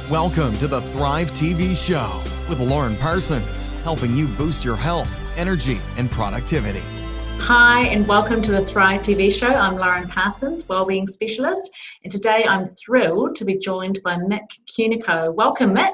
Welcome to the Thrive TV show with Lauren Parsons, helping you boost your health, energy, and productivity. Hi, and welcome to the Thrive TV show. I'm Lauren Parsons, wellbeing specialist, and today I'm thrilled to be joined by Mick Cunico. Welcome, Mick.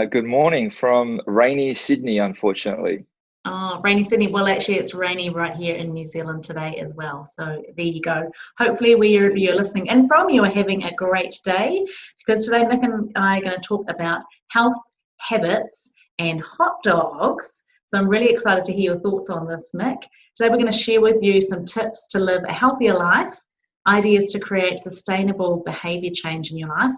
Good morning from rainy Sydney, unfortunately. Oh, rainy Sydney. Well, actually, it's rainy right here in New Zealand today as well. So there you go. Hopefully, wherever you're listening in from, you are having a great day, because today Mick and I are going to talk about health habits and hot dogs. So I'm really excited to hear your thoughts on this, Mick. Today, we're going to share with you some tips to live a healthier life, ideas to create sustainable behaviour change in your life,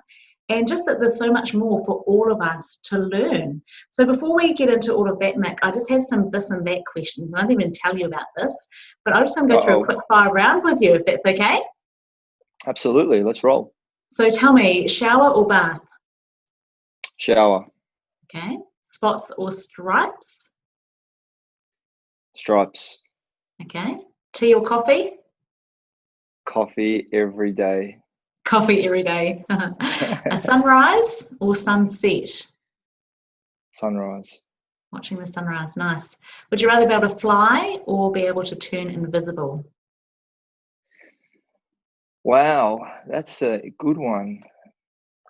and just that there's so much more for all of us to learn. So before we get into all of that, Mick, I just have some this and that questions, and I didn't even tell you about this, but I just want to go through a quick fire round with you, if that's okay. Absolutely, let's roll. So tell me, shower or bath? Shower. Okay. Spots or stripes? Stripes. Okay. Tea or coffee? Coffee every day. Coffee every day. A sunrise or sunset? Sunrise. Watching the sunrise, nice. Would you rather be able to fly or be able to turn invisible? Wow, that's a good one.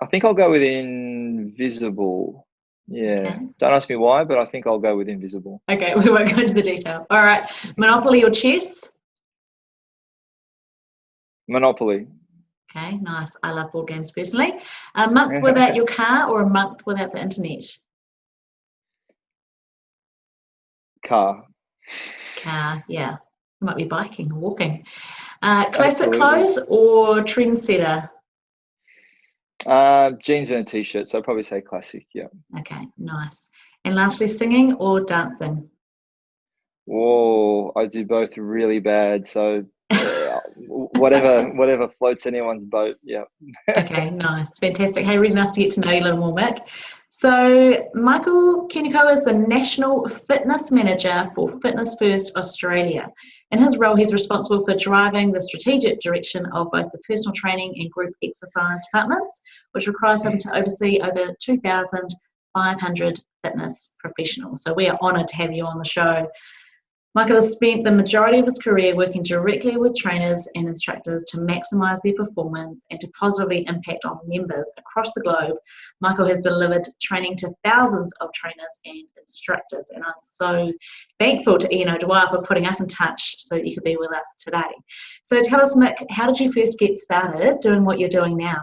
I think I'll go with invisible. Yeah, Okay. Don't ask me why, but I think I'll go with invisible. Okay, we won't go into the detail. All right, Monopoly or chess? Monopoly. Okay, nice. I love board games personally. A month without your car or a month without the internet? Car. Car, yeah. You might be biking or walking. Classic Absolutely. clothes or trendsetter? Jeans and a t-shirt, so I'd probably say classic, yeah. Okay, nice. And lastly, singing or dancing? Whoa, I do both really bad, so whatever floats anyone's boat, yeah. Okay, nice, fantastic. Hey, really nice to get to know you a little more, Mick. So Michael Cunico is the National Fitness Manager for Fitness First Australia. In his role, he's responsible for driving the strategic direction of both the personal training and group exercise departments, which requires him to oversee over 2,500 fitness professionals. So we are honoured to have you on the show. Michael has spent the majority of his career working directly with trainers and instructors to maximise their performance and to positively impact on members across the globe. Michael has delivered training to thousands of trainers and instructors, and I'm so thankful to Ian O'Dwyer for putting us in touch so that you could be with us today. So tell us, Mick, how did you first get started doing what you're doing now?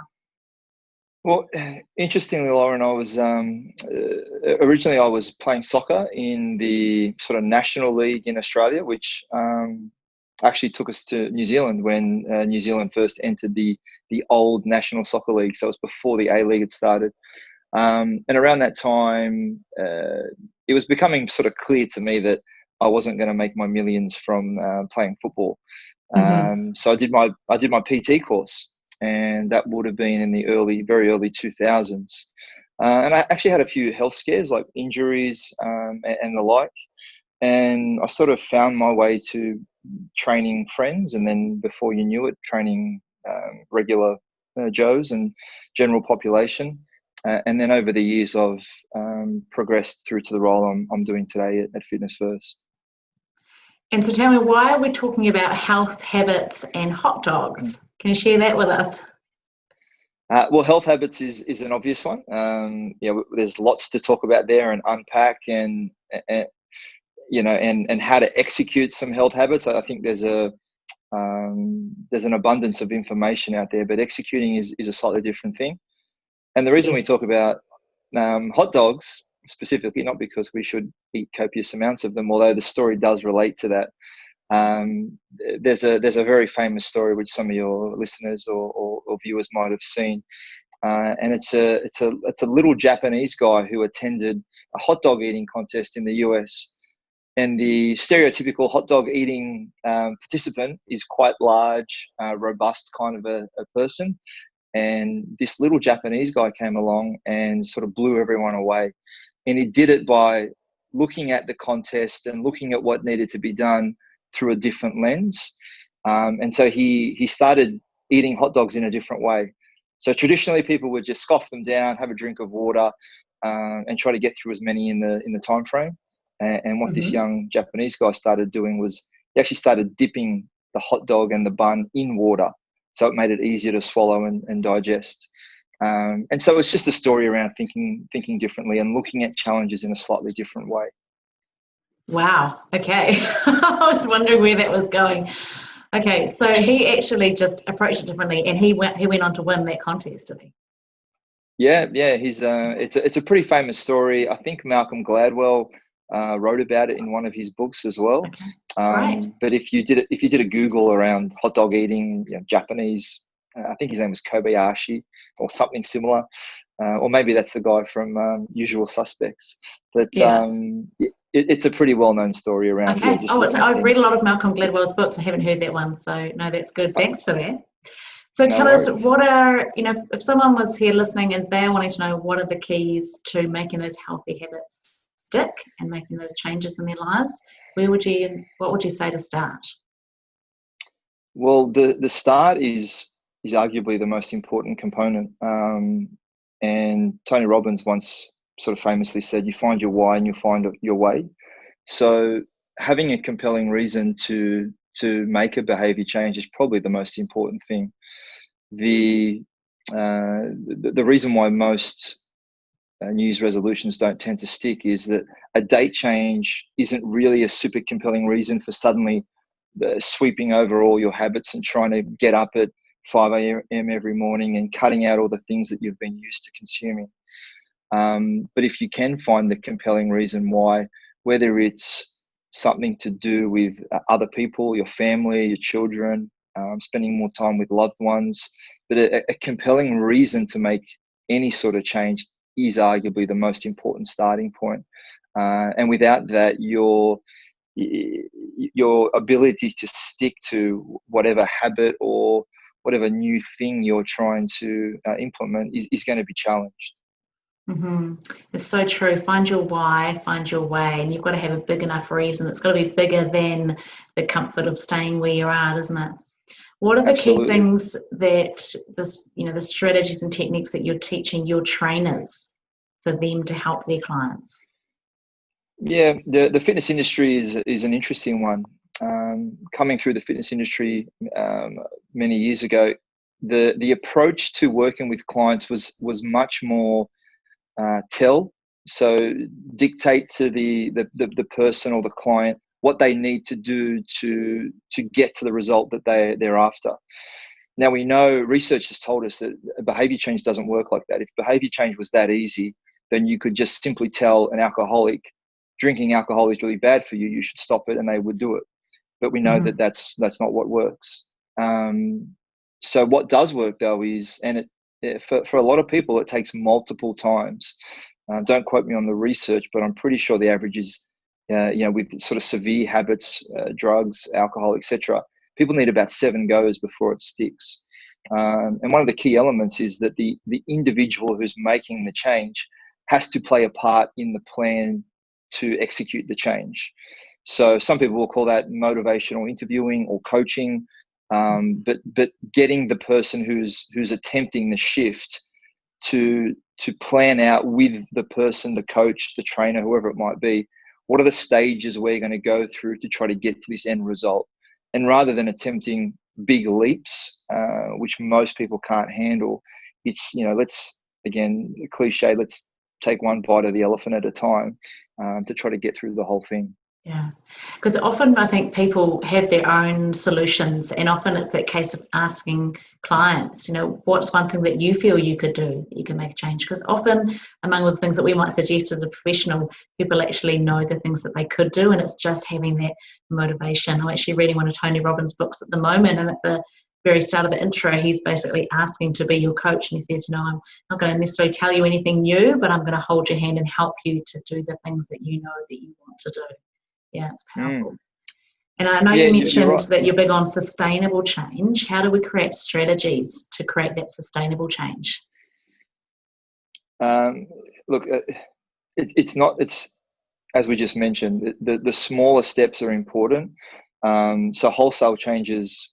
Well, interestingly, Lauren, I was originally I was playing soccer in the sort of national league in Australia, which actually took us to New Zealand when New Zealand first entered the old National Soccer League. So it was before the A League had started, and around that time, it was becoming sort of clear to me that I wasn't going to make my millions from playing football. So I did my PT course. And that would have been in the very early 2000s. And I actually had a few health scares, like injuries and the like. And I sort of found my way to training friends, and then before you knew it, training regular Joes and general population. And then over the years, I've progressed through to the role I'm doing today at Fitness First. And so tell me, why are we talking about health habits and hot dogs? Can you share that with us? Well, health habits is an obvious one. There's lots to talk about there and unpack, and how to execute some health habits. I think there's an abundance of information out there, but executing is a slightly different thing. And the reason we talk about hot dogs specifically, not because we should eat copious amounts of them, although the story does relate to that. There's a very famous story which some of your listeners or viewers might have seen, and it's a little Japanese guy who attended a hot dog eating contest in the US, and the stereotypical hot dog eating participant is quite large, robust kind of a person, and this little Japanese guy came along and sort of blew everyone away, and he did it by looking at the contest and looking at what needed to be done through a different lens. And so he started eating hot dogs in a different way. So traditionally, people would just scoff them down, have a drink of water, and try to get through as many in the time frame. And what this young Japanese guy started doing was he actually started dipping the hot dog and the bun in water, so it made it easier to swallow and digest. And so it's just a story around thinking differently and looking at challenges in a slightly different way. Wow. Okay. I was wondering where that was going. Okay, so he actually just approached it differently, and he went on to win that contest, did he? Yeah. He's it's a pretty famous story. I think Malcolm Gladwell wrote about it in one of his books as well. Okay. Right. But if you did a Google around hot dog eating, Japanese, I think his name was Kobayashi or something similar, or maybe that's the guy from Usual Suspects. But Yeah. it's a pretty well-known story around. Okay. Yeah, just I've read a lot of Malcolm Gladwell's books. I haven't heard that one, so no, that's good. Thanks for that. So No tell us, worries. what are, if someone was here listening and they're wanting to know what are the keys to making those healthy habits stick and making those changes in their lives, what would you say to start? Well, the start is arguably the most important component. And Tony Robbins once sort of famously said, "You find your why and you'll find your way." So having a compelling reason to make a behavior change is probably the most important thing. The reason why most New Year's resolutions don't tend to stick is that a date change isn't really a super compelling reason for suddenly sweeping over all your habits and trying to get up at 5 a.m. every morning and cutting out all the things that you've been used to consuming. But if you can find the compelling reason why, whether it's something to do with other people, your family, your children, spending more time with loved ones, but a compelling reason to make any sort of change is arguably the most important starting point. And without that, your ability to stick to whatever habit or whatever new thing you're trying to implement is going to be challenged. Mm-hmm. It's so true. Find your why, find your way, and you've got to have a big enough reason. It's got to be bigger than the comfort of staying where you are, doesn't it? What are the key Absolutely. things that the strategies and techniques that you're teaching your trainers for them to help their clients? Yeah, the fitness industry is an interesting one. Coming through the fitness industry many years ago, the approach to working with clients was much more so dictate to the person or the client what they need to do to get to the result that they're after. Now, we know research has told us that behavior change doesn't work like that. If behavior change was that easy, then you could just simply tell an alcoholic drinking alcohol is really bad for you, you should stop it, and they would do it. But we know that that's not what works. So what does work though is, and for a lot of people, it takes multiple times. Don't quote me on the research, but I'm pretty sure the average is, with sort of severe habits, drugs, alcohol, etc. People need about 7 goes before it sticks. And one of the key elements is that the individual who's making the change has to play a part in the plan to execute the change. So some people will call that motivational interviewing or coaching, but getting the person who's attempting the shift to plan out with the person, the coach, the trainer, whoever it might be, what are the stages we're going to go through to try to get to this end result. And rather than attempting big leaps, which most people can't handle, it's, let's, again, cliche, let's take one bite of the elephant at a time to try to get through the whole thing. Yeah, because often I think people have their own solutions, and often it's that case of asking clients, what's one thing that you feel you could do, that you can make a change? Because often among all the things that we might suggest as a professional, people actually know the things that they could do, and it's just having that motivation. I'm actually reading one of Tony Robbins' books at the moment, and at the very start of the intro, he's basically asking to be your coach, and he says, I'm not going to necessarily tell you anything new, but I'm going to hold your hand and help you to do the things that you know that you want to do. Yeah, it's powerful. And I know you mentioned right. that you're big on sustainable change. How do we create strategies to create that sustainable change? Look, it's as we just mentioned, the smaller steps are important. So wholesale changes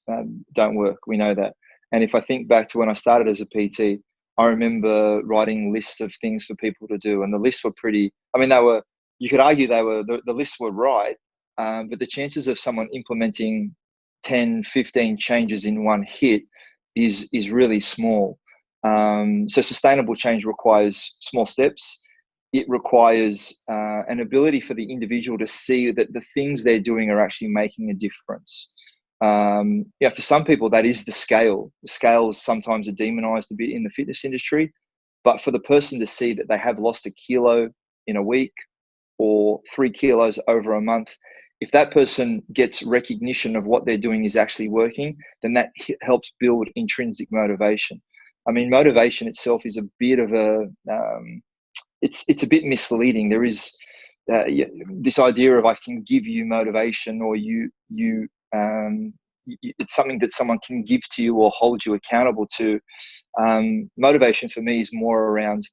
don't work. We know that. And if I think back to when I started as a PT, I remember writing lists of things for people to do, and the lists were pretty. I mean, you could argue the lists were right, but the chances of someone implementing 10, 15 changes in one hit is really small. So sustainable change requires small steps. It requires an ability for the individual to see that the things they're doing are actually making a difference. For some people, that is the scale. The scales sometimes are demonized a bit in the fitness industry, but for the person to see that they have lost a kilo in a week or 3 kilos over a month, if that person gets recognition of what they're doing is actually working, then that helps build intrinsic motivation. I mean, motivation itself is a bit of it's a bit misleading. There is this idea of I can give you motivation, or it's something that someone can give to you or hold you accountable to. Motivation for me is more around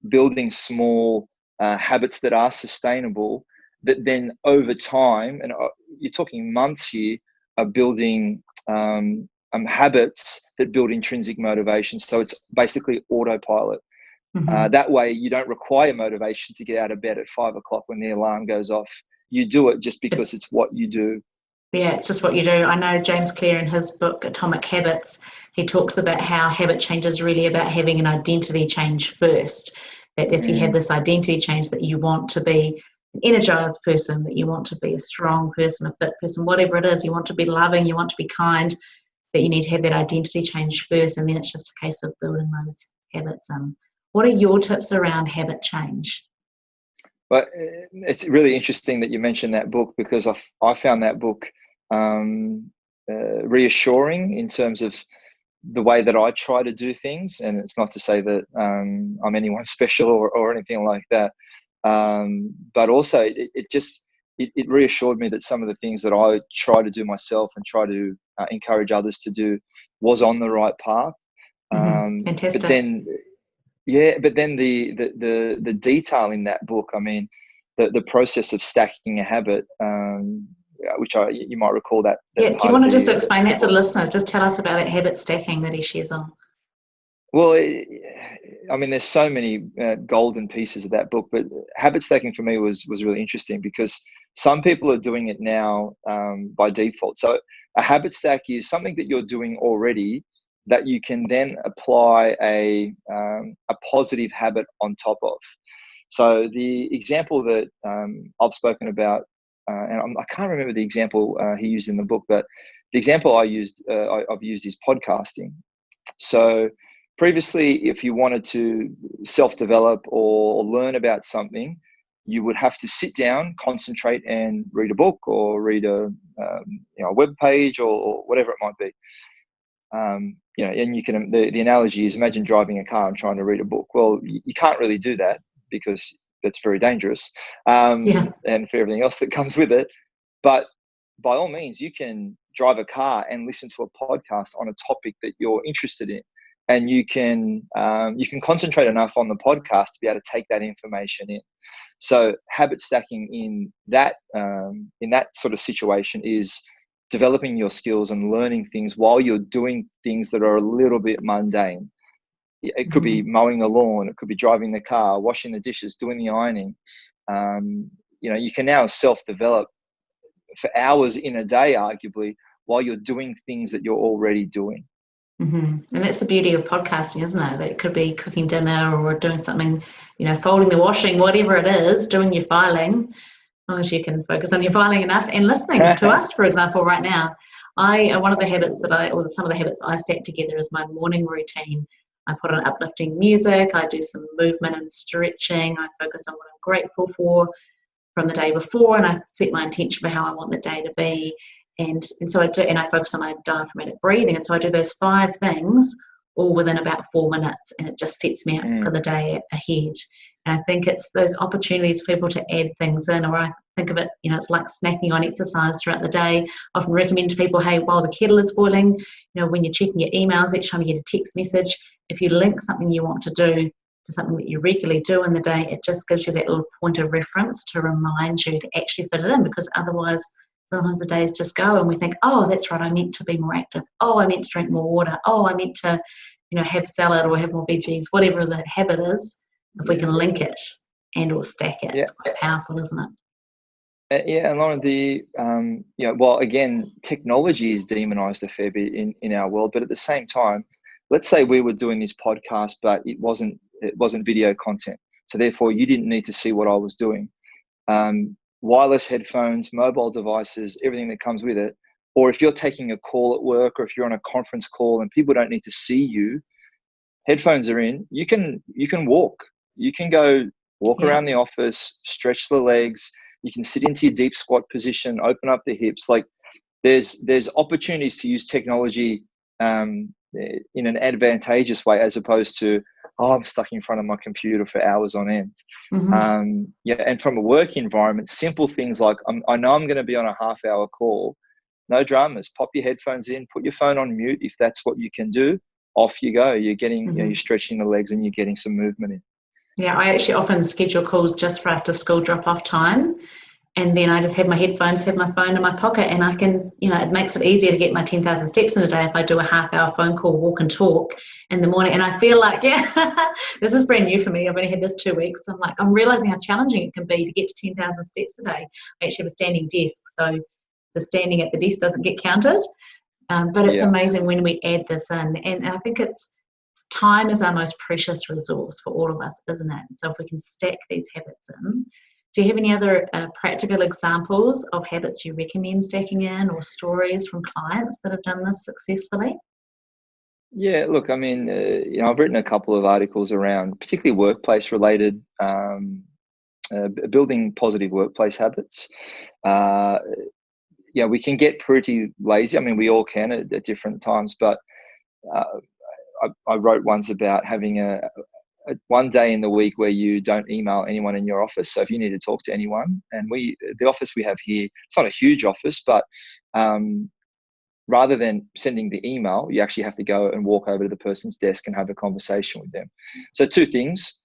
building small habits that are sustainable, that then over time, and you're talking months here, are building habits that build intrinsic motivation. So it's basically autopilot. That way you don't require motivation to get out of bed at 5 o'clock when the alarm goes off. You do it just because it's what you do. Yeah, it's just what you do. I know James Clear in his book, Atomic Habits, he talks about how habit change is really about having an identity change first. That if you have this identity change that you want to be an energized person, that you want to be a strong person, a fit person, whatever it is, you want to be loving, you want to be kind, that you need to have that identity change first, and then it's just a case of building those habits in. What are your tips around habit change? Well, it's really interesting that you mentioned that book, because I found that book reassuring in terms of the way that I try to do things. And it's not to say that I'm anyone special or anything like that. But also it reassured me that some of the things that I try to do myself and try to encourage others to do was on the right path. Fantastic. But then the detail in that book, I mean, the process of stacking a habit, which you might recall that. Yeah, do you want to just explain that for the listeners? Just tell us about that habit stacking that he shares on. Well, I mean, there's so many golden pieces of that book, but habit stacking for me was really interesting, because some people are doing it now by default. So a habit stack is something that you're doing already that you can then apply a positive habit on top of. So the example that I've spoken about, and I can't remember the example he used in the book, but the example I've used is podcasting. So previously, if you wanted to self-develop or learn about something, you would have to sit down, concentrate, and read a book or read a web page or whatever it might be. And you can. The analogy is, imagine driving a car and trying to read a book. Well, you can't really do that, because that's very dangerous, and for everything else that comes with it. But by all means, you can drive a car and listen to a podcast on a topic that you're interested in, and you can concentrate enough on the podcast to be able to take that information in. So habit stacking in that sort of situation is developing your skills and learning things while you're doing things that are a little bit mundane. It could be mowing the lawn, it could be driving the car, washing the dishes, doing the ironing. You can now self-develop for hours in a day, arguably, while you're doing things that you're already doing. And that's the beauty of podcasting, isn't it? That it could be cooking dinner or doing something, folding the washing, whatever it is, doing your filing. As long as you can focus on your filing enough and listening to us, for example, right now. One of the habits some of the habits I stack together is my morning routine. I put on uplifting music, I do some movement and stretching, I focus on what I'm grateful for from the day before, and I set my intention for how I want the day to be. And so I do, and I focus on my diaphragmatic breathing. And so I do those 5 things all within about 4 minutes, and it just sets me up for the day ahead. And I think it's those opportunities for people to add things in, or I think of it, it's like snacking on exercise throughout the day. I often recommend to people, hey, while the kettle is boiling, when you're checking your emails, each time you get a text message, if you link something you want to do to something that you regularly do in the day, it just gives you that little point of reference to remind you to actually fit it in, because otherwise sometimes the days just go and we think, oh, that's right, I meant to be more active. Oh, I meant to drink more water. Oh, I meant to, have salad or have more veggies, whatever the habit is. If we can link it and or stack it, it's quite powerful, isn't it? Yeah, and Lauren, well, again, technology is demonized a fair bit in our world, but at the same time, let's say we were doing this podcast, but it wasn't video content. So therefore, you didn't need to see what I was doing. Wireless headphones, mobile devices, everything that comes with it. Or if you're taking a call at work, or if you're on a conference call and people don't need to see you, headphones are in. You can walk. You can go walk around the office, stretch the legs. You can sit into your deep squat position, open up the hips. Like there's opportunities to use technology in an advantageous way, as opposed to, I'm stuck in front of my computer for hours on end. And from a work environment, simple things like I know I'm going to be on a half-hour call. No dramas. Pop your headphones in. Put your phone on mute if that's what you can do. Off you go. You're getting, you're stretching the legs and you're getting some movement in. Yeah, I actually often schedule calls just for after school drop-off time. And then I just have my headphones, have my phone in my pocket, and I can, it makes it easier to get my 10,000 steps in a day if I do a half-hour phone call, walk and talk in the morning. And I feel like, this is brand new for me. I've only had this 2 weeks. I'm realizing how challenging it can be to get to 10,000 steps a day. I actually have a standing desk, so the standing at the desk doesn't get counted. But it's amazing when we add this in. And I think time is our most precious resource for all of us, isn't it? So if we can stack these habits in. Do you have any other practical examples of habits you recommend stacking in, or stories from clients that have done this successfully? Yeah, look, I mean, I've written a couple of articles around particularly workplace related, building positive workplace habits. We can get pretty lazy. I mean, we all can at different times, but I wrote ones about having a one day in the week where you don't email anyone in your office. So if you need to talk to anyone, and the office we have here, it's not a huge office, but rather than sending the email, you actually have to go and walk over to the person's desk and have a conversation with them. So two things.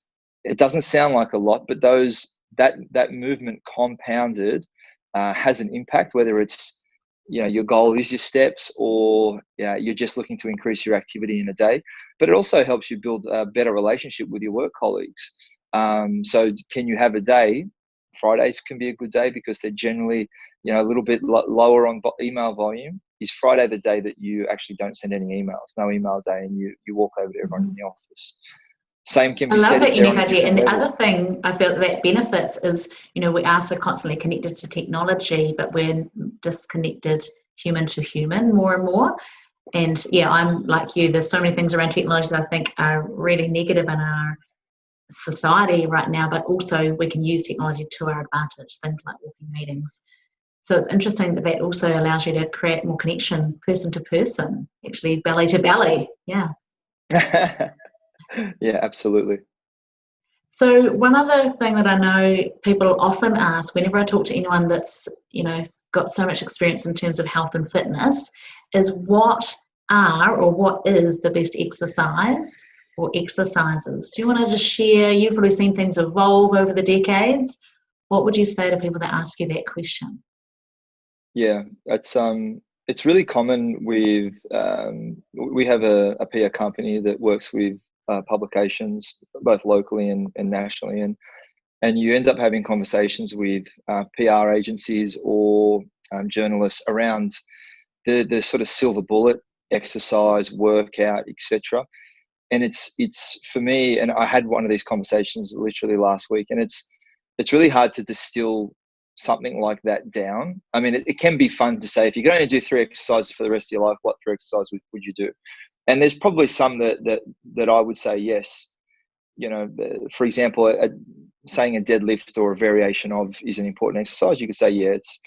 It doesn't sound like a lot, but that movement compounded has an impact, whether it's your goal is your steps, or you're just looking to increase your activity in a day. But it also helps you build a better relationship with your work colleagues. So can you have a day? Fridays can be a good day because they're generally a little bit lower on email volume. Is Friday the day that you actually don't send any emails, no email day, and you walk over to everyone in the office? Same can be said. I love that unique idea. And the other thing I feel that benefits is, we are so constantly connected to technology, but we're disconnected human to human more and more. And I'm like you, there's so many things around technology that I think are really negative in our society right now, but also we can use technology to our advantage, things like walking meetings. So it's interesting that also allows you to create more connection, person to person, actually belly to belly. Yeah. Yeah, absolutely. So one other thing that I know people often ask whenever I talk to anyone that's, got so much experience in terms of health and fitness is what is the best exercise or exercises? Do you want to just share? You've probably seen things evolve over the decades. What would you say to people that ask you that question? Yeah, it's really common with, we have a PR company that works with publications both locally and nationally, and you end up having conversations with PR agencies or journalists around the sort of silver bullet exercise, workout, etc. And it's for me, and I had one of these conversations literally last week, and it's really hard to distill something like that down. I mean, it can be fun to say, if you're going to do 3 exercises for the rest of your life, what 3 exercises would you do? And there's probably some that I would say yes. For example, saying a deadlift or a variation of is an important exercise. You could say, it's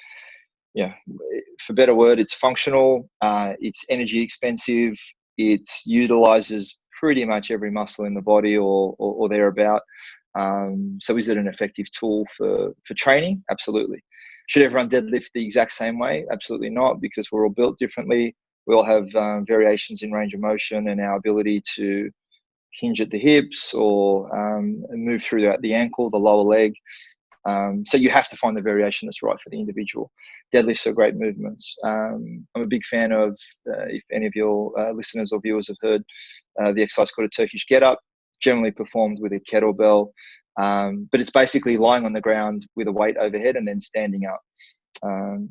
for better word, it's functional, it's energy expensive, it utilizes pretty much every muscle in the body or thereabout. So is it an effective tool for training? Absolutely. Should everyone deadlift the exact same way? Absolutely not, because we're all built differently. We all have variations in range of motion and our ability to hinge at the hips or move throughout the ankle, the lower leg. So you have to find the variation that's right for the individual. Deadlifts are great movements. I'm a big fan of, if any of your listeners or viewers have heard the exercise called a Turkish get up, generally performed with a kettlebell. But it's basically lying on the ground with a weight overhead and then standing up.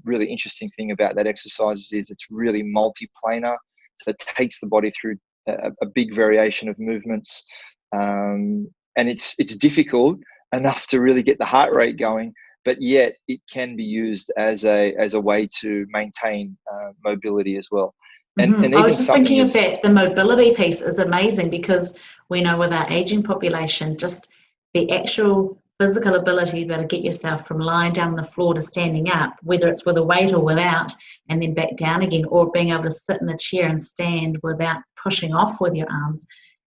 Really interesting thing about that exercise is it's really multi-planar. So it takes the body through a big variation of movements. And it's difficult enough to really get the heart rate going, but yet it can be used as a way to maintain mobility as well. And I even was just something thinking of is, that. The mobility piece is amazing because we know with our aging population, just the actual physical ability to be able to get yourself from lying down on the floor to standing up, whether it's with a weight or without, and then back down again, or being able to sit in a chair and stand without pushing off with your arms,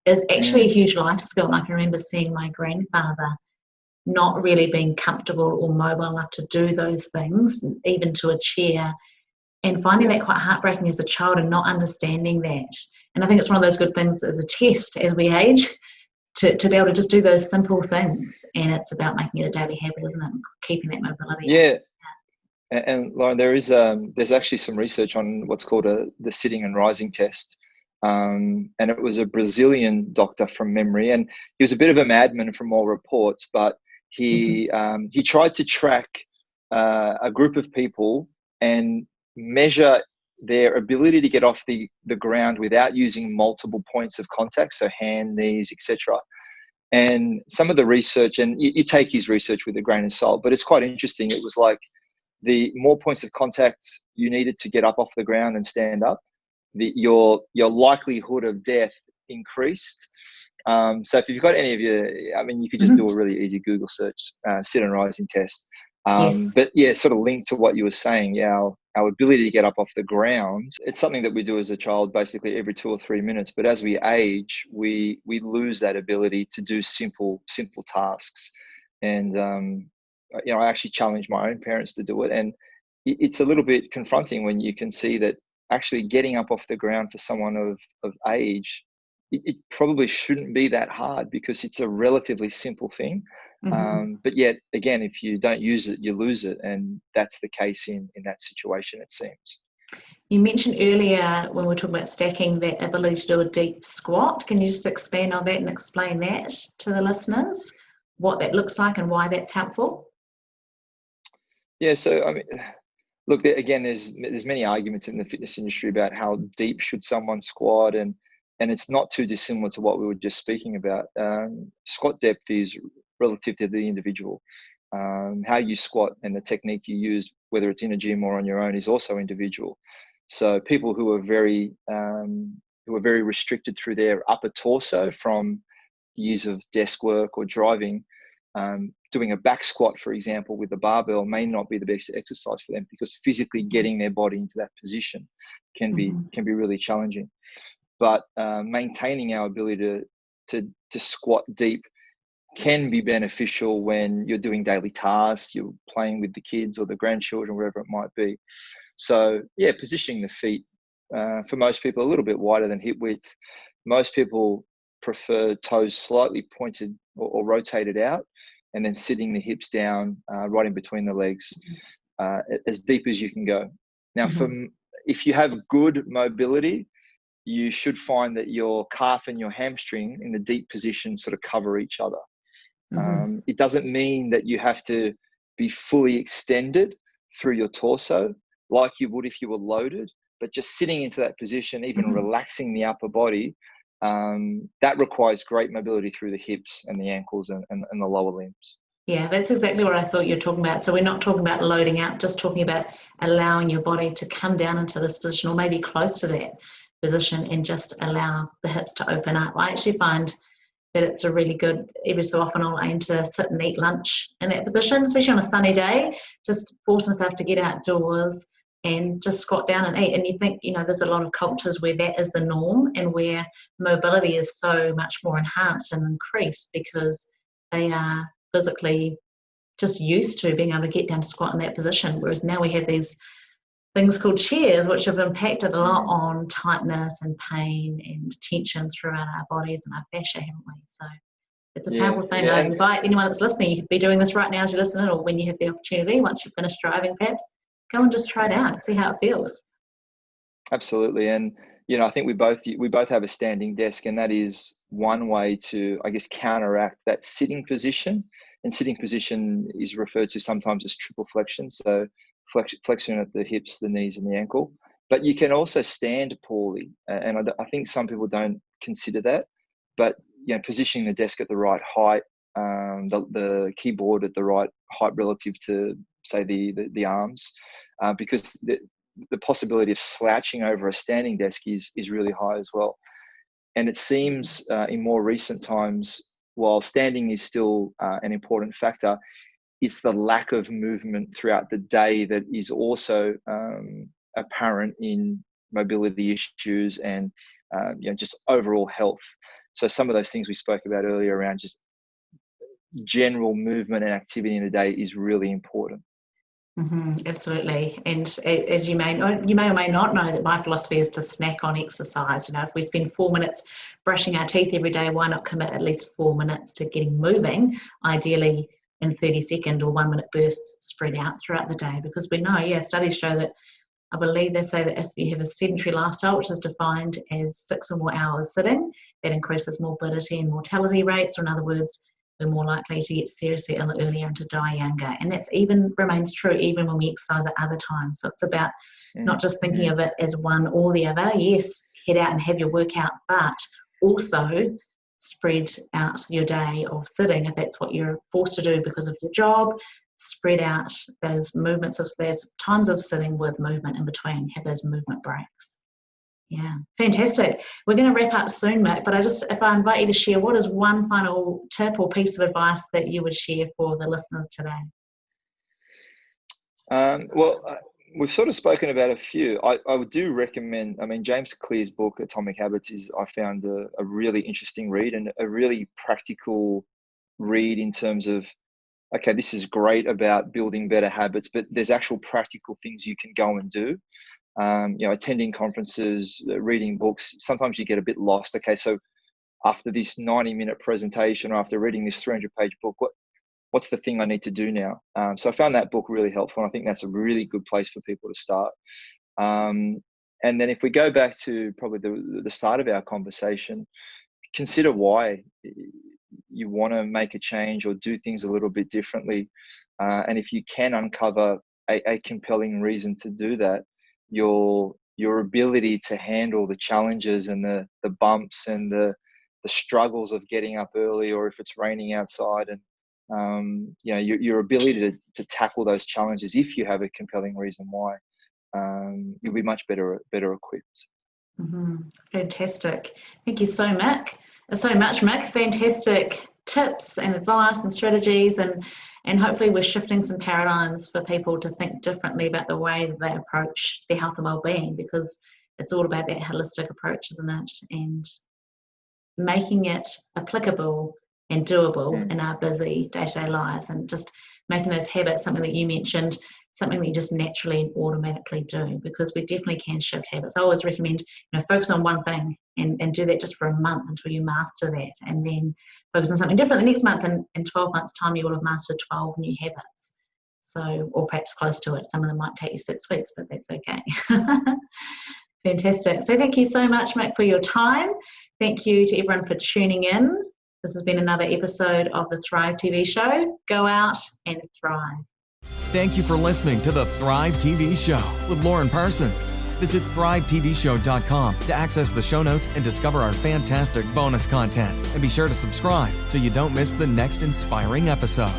is actually a huge life skill. And I can remember seeing my grandfather not really being comfortable or mobile enough to do those things, even to a chair, and finding that quite heartbreaking as a child and not understanding that. And I think it's one of those good things as a test as we age to be able to just do those simple things. And it's about making it a daily habit, isn't it? And keeping that mobility. yeah. And Lauren, there's actually some research on what's called the sitting and rising test. And it was a Brazilian doctor from memory, and he was a bit of a madman from all reports, but he tried to track a group of people and measure their ability to get off the ground without using multiple points of contact, so hand, knees, etc. And some of the research, and you take his research with a grain of salt, but it's quite interesting. It was like the more points of contact you needed to get up off the ground and stand up, your likelihood of death increased. So if you've got any of you, I mean, you could just do a really easy Google search, sit and rising test. Yes. But yeah, sort of linked to what you were saying, yeah, our ability to get up off the ground, it's something that we do as a child basically every 2 or 3 minutes. But as we age, we lose that ability to do simple tasks. And, I actually challenge my own parents to do it. And it's a little bit confronting when you can see that actually getting up off the ground for someone of age, it probably shouldn't be that hard because it's a relatively simple thing. But yet, again, if you don't use it, you lose it. And that's the case in that situation, it seems. You mentioned earlier when we were talking about stacking that ability to do a deep squat. Can you just expand on that and explain that to the listeners, what that looks like and why that's helpful? Yeah, so I mean, look, again, there's many arguments in the fitness industry about how deep should someone squat, and it's not too dissimilar to what we were just speaking about. Squat depth is relative to the individual. How you squat and the technique you use, whether it's in a gym or on your own, is also individual. So people who are very restricted through their upper torso from years of desk work or driving, doing a back squat, for example, with a barbell may not be the best exercise for them because physically getting their body into that position can be really challenging. But maintaining our ability to squat deep can be beneficial when you're doing daily tasks, you're playing with the kids or the grandchildren, wherever it might be. So yeah, positioning the feet for most people a little bit wider than hip width. Most people prefer toes slightly pointed or rotated out, and then sitting the hips down right in between the legs, as deep as you can go. Now, if you have good mobility, you should find that your calf and your hamstring in the deep position sort of cover each other. It doesn't mean that you have to be fully extended through your torso like you would if you were loaded, but just sitting into that position, even relaxing the upper body, that requires great mobility through the hips and the ankles and the lower limbs. Yeah, that's exactly what I thought you were talking about. So we're not talking about loading out, just talking about allowing your body to come down into this position or maybe close to that position and just allow the hips to open up. I actually find that it's a really good, every so often I'll aim to sit and eat lunch in that position, especially on a sunny day, just force myself to get outdoors and just squat down and eat. And you think, there's a lot of cultures where that is the norm and where mobility is so much more enhanced and increased because they are physically just used to being able to get down to squat in that position. Whereas now we have these things called chairs, which have impacted a lot on tightness and pain and tension throughout our bodies and our fascia, haven't we? So It's a powerful thing. I invite anyone that's listening, you could be doing this right now as you're listening, or when you have the opportunity, once you've finished driving perhaps, go and just try it out and see how it feels. Absolutely. And, you know, I think we both have a standing desk, and that is one way to, I guess, counteract that sitting position. And sitting position is referred to sometimes as triple flexion. So flexion at the hips, the knees, and the ankle. But you can also stand poorly. And I think some people don't consider that. But, you know, positioning the desk at the right height, the keyboard at the right height relative to, say, the arms, because the possibility of slouching over a standing desk is really high as well. And it seems in more recent times, while standing is still an important factor, it's the lack of movement throughout the day that is also apparent in mobility issues and you know, just overall health. So some of those things we spoke about earlier around just general movement and activity in the day is really important. Absolutely. And as you may or may not know, that my philosophy is to snack on exercise. You know, if we spend 4 minutes brushing our teeth every day, why not commit at least 4 minutes to getting moving, ideally in 30-second or 1 minute bursts spread out throughout the day? Because we know, studies show that, I believe they say that if you have a sedentary lifestyle, which is defined as 6 or more hours sitting, that increases morbidity and mortality rates, or in other words, we're more likely to get seriously ill earlier and to die younger. And that's remains true even when we exercise at other times. So it's about not just thinking of it as one or the other. Yes, head out and have your workout, but also spread out your day of sitting if that's what you're forced to do because of your job. Spread out those movements, of those times of sitting with movement in between. Have those movement breaks. Yeah, fantastic. We're going to wrap up soon, Mick, but if I invite you to share, what is one final tip or piece of advice that you would share for the listeners today? We've sort of spoken about a few. I do recommend, James Clear's book, Atomic Habits, I found a really interesting read and a really practical read in terms of, okay, this is great about building better habits, but there's actual practical things you can go and do. Attending conferences, reading books, sometimes you get a bit lost. Okay, so after this 90-minute presentation or after reading this 300-page book, what's the thing I need to do now? So I found that book really helpful, and I think that's a really good place for people to start. And then if we go back to probably the start of our conversation, consider why you want to make a change or do things a little bit differently. And if you can uncover a compelling reason to do that, your ability to handle the challenges and the bumps and the struggles of getting up early, or if it's raining outside, and your ability to tackle those challenges, if you have a compelling reason why, you'll be much better equipped. Fantastic. Thank you so much, Mick. Fantastic tips and advice and strategies, and hopefully we're shifting some paradigms for people to think differently about the way that they approach their health and well-being, because it's all about that holistic approach, isn't it? And making it applicable and doable in our busy day-to-day lives, and just making those habits something that you mentioned, something that you just naturally automatically do, because we definitely can shift habits. I always recommend, focus on one thing and do that just for a month until you master that, and then focus on something different the next month, and in 12 months time you will have mastered 12 new habits. So, or perhaps close to it. Some of them might take you 6 weeks, but that's okay. Fantastic. So thank you so much, Mick, for your time. Thank you to everyone for tuning in. This has been another episode of the Thrive TV show. Go out and thrive. Thank you for listening to the Thrive TV show with Lauren Parsons. Visit thrivetvshow.com to access the show notes and discover our fantastic bonus content. And be sure to subscribe so you don't miss the next inspiring episode.